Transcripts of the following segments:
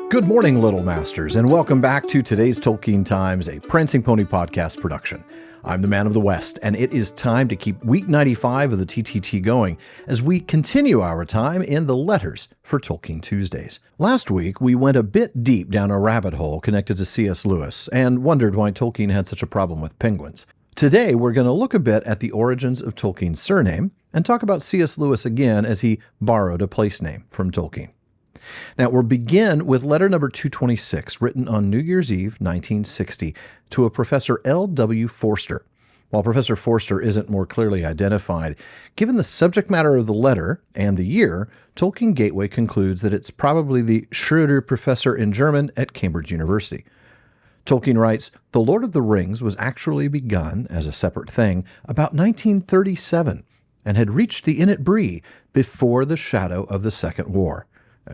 Good morning, Little Masters, and welcome back to today's Tolkien Times, a Prancing Pony podcast production. I'm the Man of the West, and it is time to keep week 95 of the TTT going as we continue our time in the letters for Tolkien Tuesdays. Last week, we went a bit deep down a rabbit hole connected to C.S. Lewis and wondered why Tolkien had such a problem with penguins. Today, we're going to look a bit at the origins of Tolkien's surname and talk about C.S. Lewis again as he borrowed a place name from Tolkien. Now, we'll begin with letter number 226, written on New Year's Eve, 1960, to a Professor L.W. Forster. While Professor Forster isn't more clearly identified, given the subject matter of the letter and the year, Tolkien Gateway concludes that it's probably the Schröder Professor in German at Cambridge University. Tolkien writes, "The Lord of the Rings was actually begun as a separate thing about 1937 and had reached the Ynit Bree before the shadow of the Second War."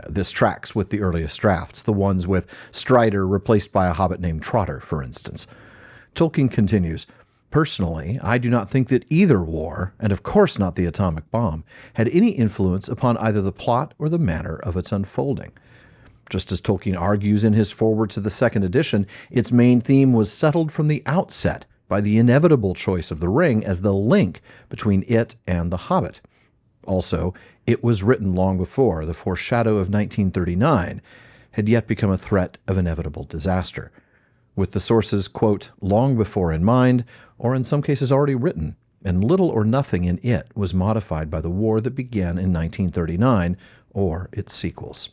This tracks with the earliest drafts, the ones with Strider replaced by a hobbit named Trotter, for instance. Tolkien continues, "Personally, I do not think that either war, and of course not the atomic bomb, had any influence upon either the plot or the manner of its unfolding. Just as Tolkien argues in his foreword to the second edition, its main theme was settled from the outset by the inevitable choice of the ring as the link between it and the Hobbit. Also, it was written long before the foreshadow of 1939 had yet become a threat of inevitable disaster, with the sources, quote, long before in mind, or in some cases already written, and little or nothing in it was modified by the war that began in 1939 or its sequels."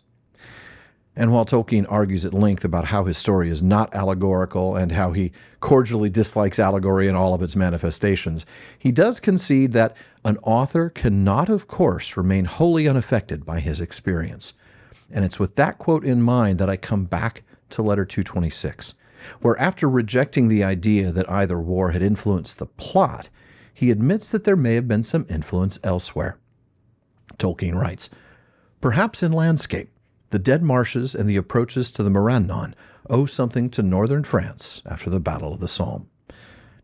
And while Tolkien argues at length about how his story is not allegorical and how he cordially dislikes allegory in all of its manifestations, he does concede that an author cannot, of course, remain wholly unaffected by his experience. And it's with that quote in mind that I come back to letter 226, where after rejecting the idea that either war had influenced the plot, he admits that there may have been some influence elsewhere. Tolkien writes, "Perhaps in landscape, the dead marshes and the approaches to the Maragnon owe something to northern France after the Battle of the Somme."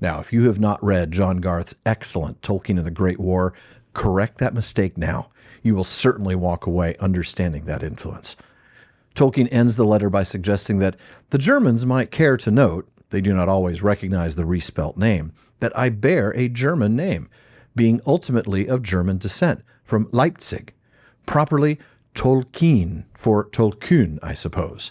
Now, if you have not read John Garth's excellent Tolkien and the Great War, correct that mistake now. You will certainly walk away understanding that influence. Tolkien ends the letter by suggesting that the Germans might care to note, they do not always recognize the respelt name, that I bear a German name, being ultimately of German descent, from Leipzig, properly Tolkien, for Tolkien, I suppose.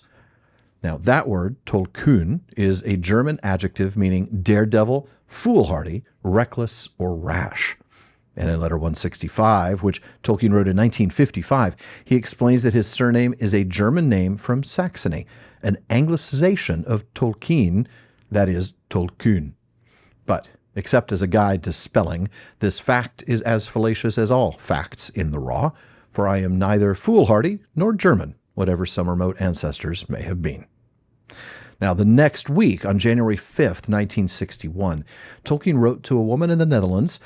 Now, that word, Tolkien, is a German adjective meaning daredevil, foolhardy, reckless, or rash. And in letter 165, which Tolkien wrote in 1955, he explains that his surname is a German name from Saxony, an anglicization of Tolkien, that is, Tolkien. But, except as a guide to spelling, this fact is as fallacious as all facts in the raw, for I am neither foolhardy nor German, whatever some remote ancestors may have been. Now, the next week, on January 5th, 1961, Tolkien wrote to a woman in the Netherlands,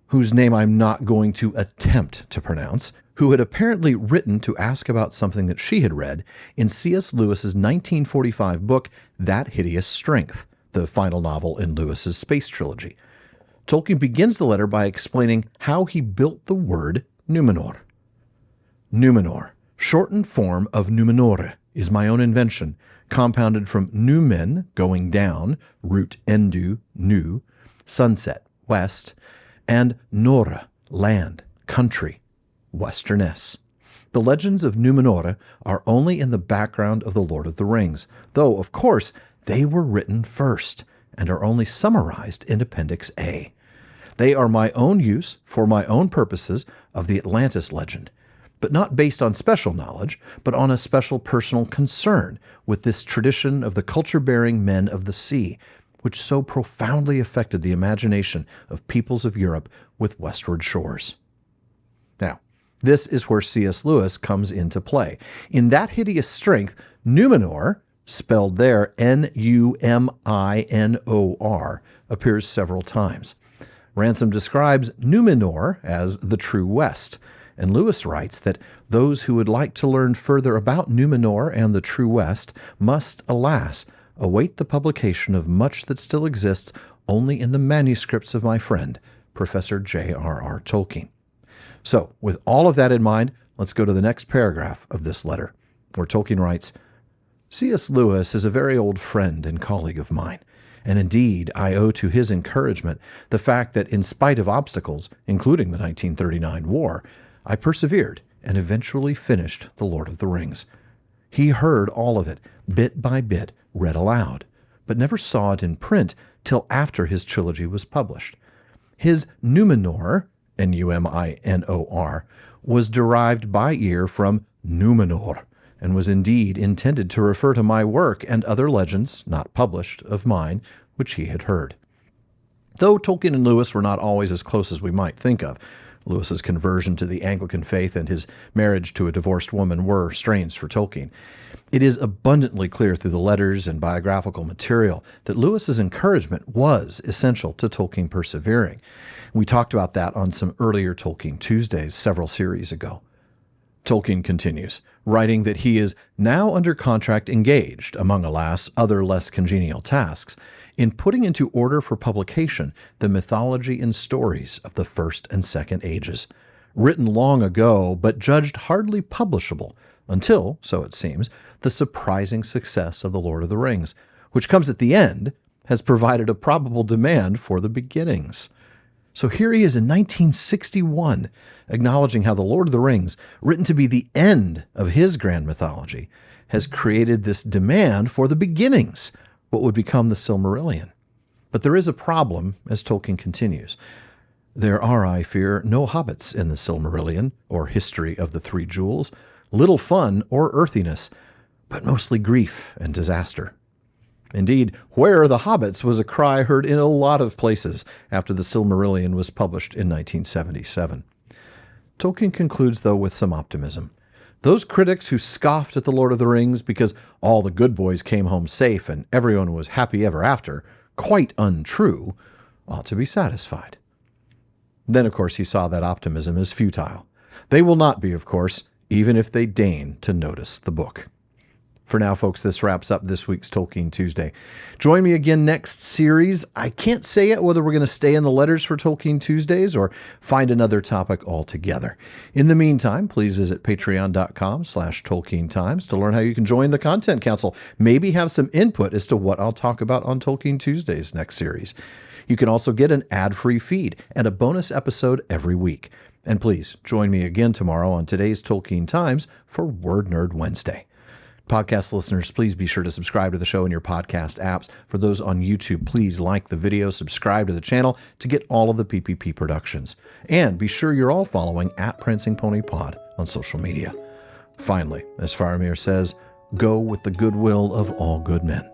whose name I'm not going to attempt to pronounce, who had apparently written to ask about something that she had read in C.S. Lewis's 1945 book, That Hideous Strength, the final novel in Lewis's space trilogy. Tolkien begins the letter by explaining how he built the word Númenor. Númenor, shortened form of Númenore, is my own invention, compounded from Númen, going down, root endu, new, sunset, west, and Nora, land, country, western S. The legends of Númenor are only in the background of The Lord of the Rings, though, of course, they were written first and are only summarized in Appendix A. They are my own use, for my own purposes, of the Atlantis legend, but not based on special knowledge, but on a special personal concern with this tradition of the culture-bearing men of the sea, which so profoundly affected the imagination of peoples of Europe with westward shores. Now, this is where C.S. Lewis comes into play. In That Hideous Strength, Númenor, spelled there Numinor, appears several times. Ransom describes Númenor as the true West, and Lewis writes that those who would like to learn further about Númenor and the true West must, alas, await the publication of much that still exists only in the manuscripts of my friend, Professor J.R.R. Tolkien. So, with all of that in mind, let's go to the next paragraph of this letter, where Tolkien writes, C.S. Lewis is a very old friend and colleague of mine, and indeed I owe to his encouragement the fact that in spite of obstacles, including the 1939 war, I persevered and eventually finished The Lord of the Rings. He heard all of it, bit by bit, read aloud, but never saw it in print till after his trilogy was published. His Númenor, N-U-M-I-N-O-R, was derived by ear from Númenor, and was indeed intended to refer to my work and other legends, not published, of mine, which he had heard. Though Tolkien and Lewis were not always as close as we might think of, Lewis's conversion to the Anglican faith and his marriage to a divorced woman were strains for Tolkien. It is abundantly clear through the letters and biographical material that Lewis's encouragement was essential to Tolkien persevering. We talked about that on some earlier Tolkien Tuesdays several series ago. Tolkien continues, writing that he is now under contract engaged, among, alas, other less congenial tasks, in putting into order for publication the mythology and stories of the First and Second Ages, written long ago but judged hardly publishable until, so it seems, the surprising success of The Lord of the Rings, which comes at the end, has provided a probable demand for the beginnings. So here he is in 1961, acknowledging how The Lord of the Rings, written to be the end of his grand mythology, has created this demand for the beginnings, what would become the Silmarillion. But there is a problem, as Tolkien continues. There are, I fear, no hobbits in the Silmarillion, or history of the Three Jewels, little fun or earthiness, but mostly grief and disaster. Indeed, "Where are the hobbits?" was a cry heard in a lot of places after the Silmarillion was published in 1977. Tolkien concludes, though, with some optimism. Those critics who scoffed at The Lord of the Rings because all the good boys came home safe and everyone was happy ever after, quite untrue, ought to be satisfied. Then, of course, he saw that optimism as futile. They will not be, of course, even if they deign to notice the book. For now, folks, this wraps up this week's Tolkien Tuesday. Join me again next series. I can't say yet whether we're going to stay in the letters for Tolkien Tuesdays or find another topic altogether. In the meantime, please visit patreon.com/TolkienTimes to learn how you can join the Content Council. Maybe have some input as to what I'll talk about on Tolkien Tuesdays next series. You can also get an ad-free feed and a bonus episode every week. And please join me again tomorrow on today's Tolkien Times for Word Nerd Wednesday. Podcast listeners, please be sure to subscribe to the show in your podcast apps. For those on YouTube, please like the video, subscribe to the channel to get all of the PPP productions. And be sure you're all following @PrancingPonyPod on social media. Finally, as Faramir says, go with the goodwill of all good men.